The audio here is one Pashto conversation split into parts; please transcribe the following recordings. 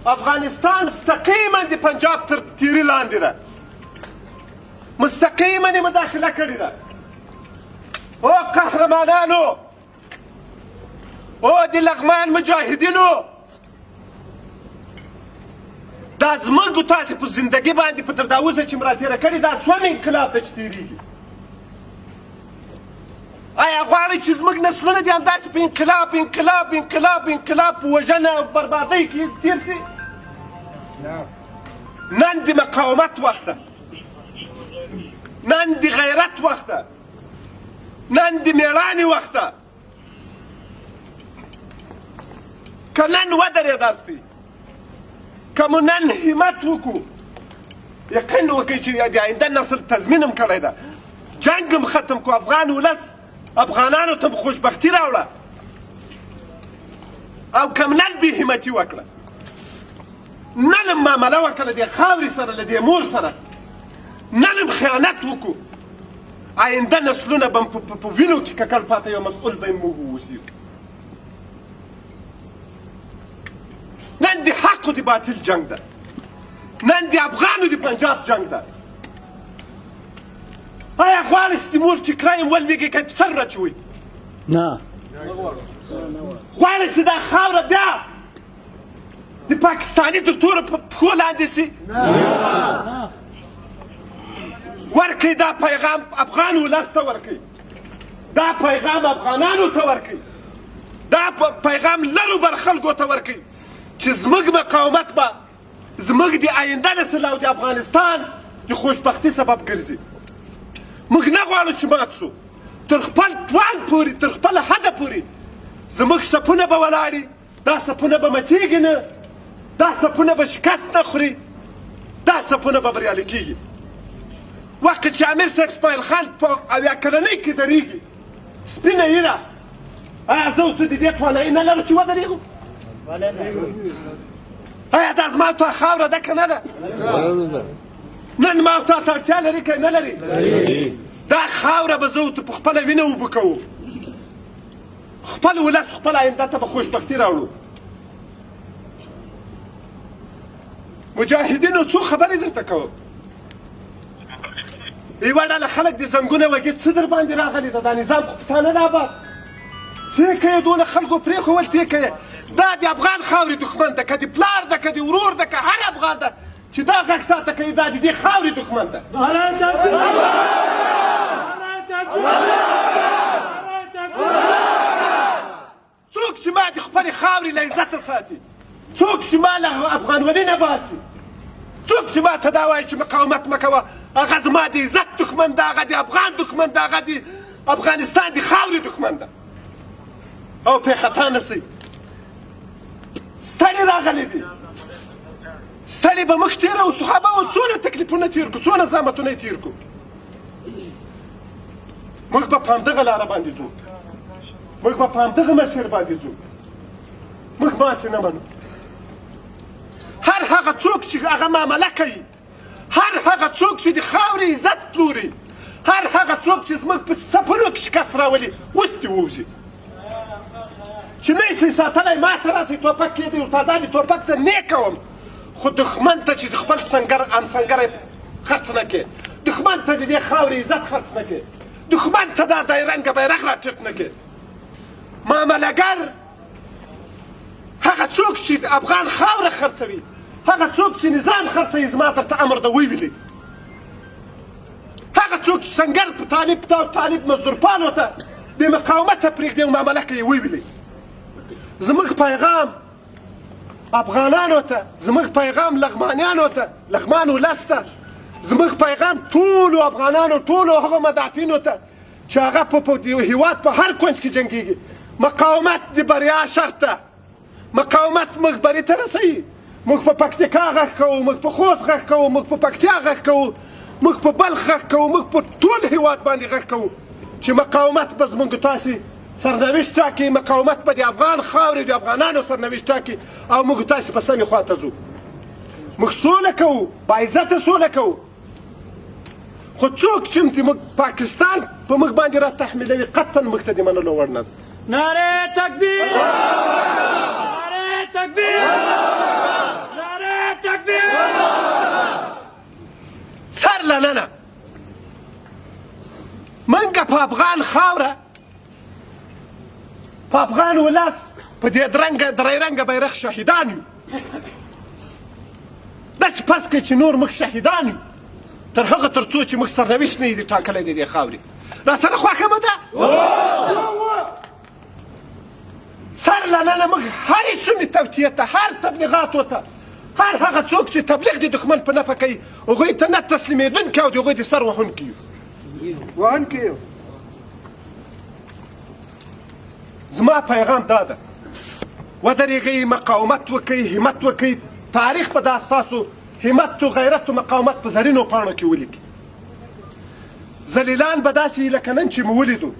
افغانستان مستقیما د پنجاب تر تیري لاندې ده، مستقیما یې مداخله کړې ده. او قهرمانانو، او د لغمان مجاهدینو، دا زموږ تاسې په زندګي باندې په تر دا اوسه چې م راتېره کړې دا څوم انقلاب ده چې تېرېږي؟ آیا غواړئ چې زموږ نسلونه دې همداسې په انقلاب انقلاب انقلاب انقلاب په وژنه او بربادۍ کې تېر سي؟ نن د مقاومت وخت ده، نن د غیرت وخت ده، نن د مېړانې وخت ده. که نن ودرېداستئ، که مو نن همت وکړو، یقین وکړئ چې د آینده نسل تضمین هم کړی ده، جنګ هم ختم کړو، افغان ولس افغانانو ته خوشبختي راوړه. او که نن بې همتي وکړه، نن هم معامله وکړه د خاورې سره له دې مور سره، نن هم خیانت وکړو، آینده نسلونه به په وینو کې ککړ پاته یو مسؤل به یې موږ واوسو. نن د حق و د باطل جنگ ده، نن د افغانو د پنجاب جنگ ده. آیا غواړئ چې د مور ټیکری هم ولویږي که یې په سر راچوئ؟ نه. غواړئ چې دا خاوره بیا د پاکستاني تر تورو په پښو لاندې سي؟ ورکئ دا پیغام افغان ولس ته ورکئ، دا پیغام افغانانو ته ورکئ، دا پیغام لرو بر خلکو ته ورکئ چې زموږ مقاومت به زموږ د آینده نسل او د افغانستان د خوشبختي سبب ګرځي. موږ نه غواړو چې مات سو، تر خپل توان پورې، تر خپل حده پورې زموږ سپونه به ولاړي، دا سپونه به ماتېږي نه، دا سپونه به شکست نه خوري، دا سپونه به بریالي کېږي. وخت چې امیر صاحب اسماعیل خان په اویا کلنۍ کې درېږي سپینه ایره، آیا زه اوس د دې توانایي نه لرو چې ودرېږو؟ آیا دا زما او تا خاوره ده که نه ده؟ نن ما او تا ته اړتیا لري که نه لري؟ دا خاوره به زه او ته په خپله وینه اوبه کوو، خپل ولس خپل آینده ته به خوشبختي راوړو. مجاهدینو څو خبرې درته کوم. یوه ډله خلک د زنګونه وږي څه در باندې راغلي ده؟ دا نظام خو په تا نه ده آباد. څه کوې دونه خلکو پرېښول ته کوې؟ دا د افغان خاورې دښمن ده، که د پلار ده، که د ورور ده، که هر افغان ده چې دا غږ تا ته کوي، دا د دې خاورې دښمن ده. څوک چې ما د خپلې خاورې له عزته ساتي، څوک چې ما له افغانولي نه باسي، څوک چې ما ته دا وایي چې مقاومت مه کوه، هغه زما د عزت دښمن ده، هغه د افغان دښمن ده، هغه د افغانستان د خاورې دښمن ده. او پې خطا نه سئ. ستړي راغلي دي، ستړي به مخ تېره اوسو، خو به څونه تکلیفونه تېر کړو، څونه زحمتونه یې تېر کړو. موږ به په همدغه لاره باندې ځو، موږ به په همدغه مسیر باندې ځو، موږ ماتې نه منو. هر هغه څوک چې هغه معامله کوي، هر هغه څوک چې د خاورې عزت پلوري، هر هغه څوک چې زموږ په سفرو کې شکست راولي، اوس دې ووځي چې نه یې ساتلی. ما ته راسئ ټوپک کېدی ورته دا مې ټوپک ته نیک کوم، خو دښمن ته چې د خپل همسنګری خرڅ نه کړې، دښمن ته د دې خاورې عزت خرڅ نه کړې، دښمن ته دا رنګه بیرغ راټیټ نه کړې. معاملهګر هغه څوک چې د افغان خاوره خرڅوي، هغه څوک چې نظام خرڅوي، زما درته امر ده ویولئ. هغه څوک چې سنګر په طالب مزدورپالو ته بې مقاومته پرېږدي او معامله کوي، ویولئ. زموږ پیغام افغانانو ته، زموږ پیغام لغمانیانو ته، لغمان ولس ته، زموږ پیغام ټولو افغانانو، ټولو هغو مدافعینو ته چې هغه په هېواد په هر کونج کې جنګېږي، مقاومت د بریا شرط ده. مقاومت موږ بري ته رسوي. موږ په پکتیکا غږ کوو، موږ په خوست غږ کوو، موږ په پکتیا غږ کوو، موږ په بلخ غږ کوو، موږ په ټول هېواد باندې غږ کوو چې مقاومت به زموږ تاسې سرنوشت ټاکي، مقاومت به د افغان خاورې د افغانانو سرنوشت ټاکي او موږ تاسې په سمې خوا ته ځو. موږ سوله کوو، باعزته سوله کوو. خو څوک چې موږ پاکستان په موږ باندې را تحمیلوي، قطعا موږ ته د منلو وړ نه ده. نعره تکبیر! نعره تکبیر! مننه منګه په افغان خاوره په افغان ولس په دې درې رنګه بیرغ شهیدان یو داسې فرض کړئ چې نور موږ شهیدان یو تر هغه تر څو چې موږ سرنوشت نه وي ټاکلی د دې خاورې راسره خوښه مو ده سر له ننه موږ هرې شومې توطیې ته هر تبلیغاتو ته هر هغه څوک چې تبلیغ د دښمن په نفع کوي هغوی ته نه تسلیمېدونکي او د هغوی د سر وهونکي یو زما پیغام دا ده ودرېږئ مقاومت وکئ همت وکئ تاریخ به دا ستاسو همت و غیرت و مقاومت په زرینو پاڼو کې ولیکي ذلیلان به داسې لکه نن چې مو ولیدو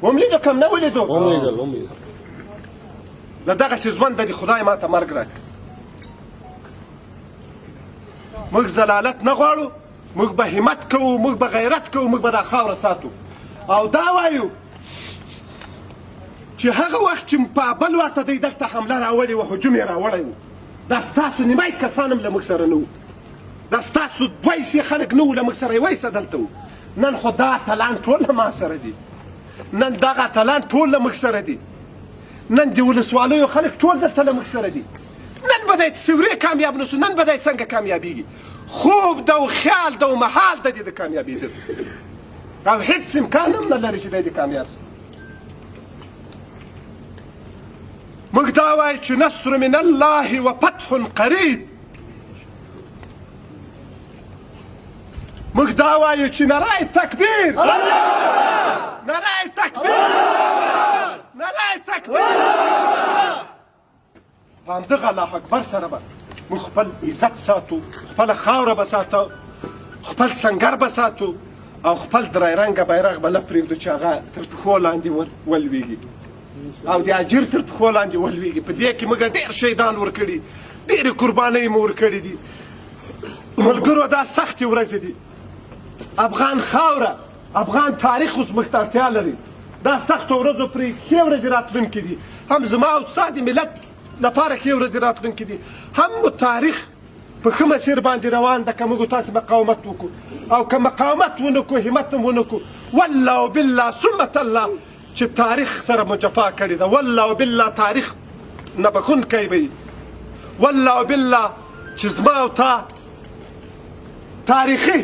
وملیدو کم نه ولیدو د دغسې ژوند د خدای ماته مرګ راکړي موږ ضلالت نه غواړو موږ به همت کوو موږ به غیرت کوو موږ به دا خاوره ساتو او دا وایو چې هغه وخت چې په بل ورته دی دلته حمله راوړې وه هجوم یې راوړی و دا ستاسو نیمایي کسان هم له موږ سره نه وو دا ستاسو دوه حصې خلک نه وو له موږ سره یوه حصه دلته وو نن خو دا اتلان ټول له ما سره دي نن دغه اتلان ټول له موږ سره دي نن د ولسوالیو خلک ټول دلته له موږ سره دي نن به دی تصورې کامیاب نه سو نن به دی څنګه کامیابېږي خوب ده او خیال ده او محال ده د کامیابېدل او هېڅ امکان هم نه لري چې دی د کامیاب سي موږ دا وایو چې نصر من الله و فتح قریب موږ دا وایو چې نرای تکبیر نرای تکبیر نرای تکبیر په همدغه الله اکبر سره به موږ خپل عزت ساتو خپله خاوره به ساتو خپل سنګر به ساتو او خپل درې رنګه بیرغ به نه پرېږدو چې هغه تر پښو لاندې ولویږي او د اجر تر پښو لاندې ولویږي په دې کې موږ ډېر شهیدان ورکړي ډېرې قربانۍ مو ورکړي دي ملګرو دا سختې ورځې دي افغان خاوره افغان تاریخ اوس موږ ته اړتیا لري دا سختو ورځو پرې ښې ورځې راتلونکي دي هم زما او ستا د ملت لپاره ښې ورځې راتلونکي دي هم مو تاریخ په ښه مسیر باندې روان ده که موږ تاسې مقاومت وکړو او که مقاومت ونه کړو همت هم ونه کړو والله وبالله ثم تالله چې تاریخ سره مو جفا کړې ده والله وبالله تاریخ نه بخونکی به وي والله وبالله چې زما او تا تاریخي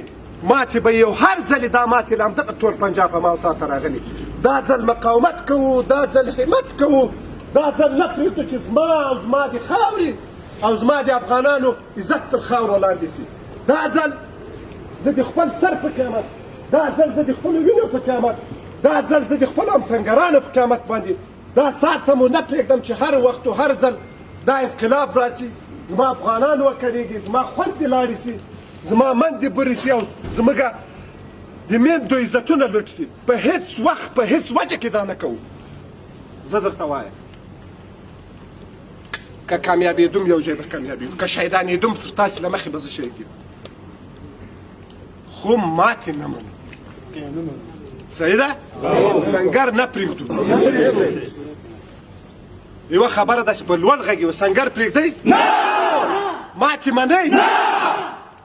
ماتې به یو هر ځلې دا ماتې له همدغه تور پنجاب ما او تا ته راغلي دا ځل مقاومت کوو دا ځل همت کوو دا ځل نه پرېږدو چې زما او زما د خاورې او زما د افغانانو عزت تر خاورو لاندې سي دا ځل زه د خپل سر په قیامت دا ځل زه د خپلو وینو په قیامت دا ځل زه د خپلو همسنګرانو په قیامت باندې دا ساعته مو نه پرېږدم چې هر وخت و هر ځل دا انقلاب راسي زما افغانان وکړېږي زما خوندې لاړې سي زما مندې برې سي او زموږ د میندو عزتونه لوټ سي په هېڅ وخت په هېڅ وجه کې دا نه کوو زه درته وایم که کامیابېدم یو ځای به کامیابېږو که شهیدانېدم تر تاسې له مخې به زه شهید یم خو ماتې نه منو صحیح ده سنګر نه پرېږدو یوه خبره ده چې په لوړ غږ یو سنګر پرېږدئ ماتې منئ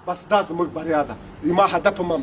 بس دا زموږ بریا ده زما هدف هم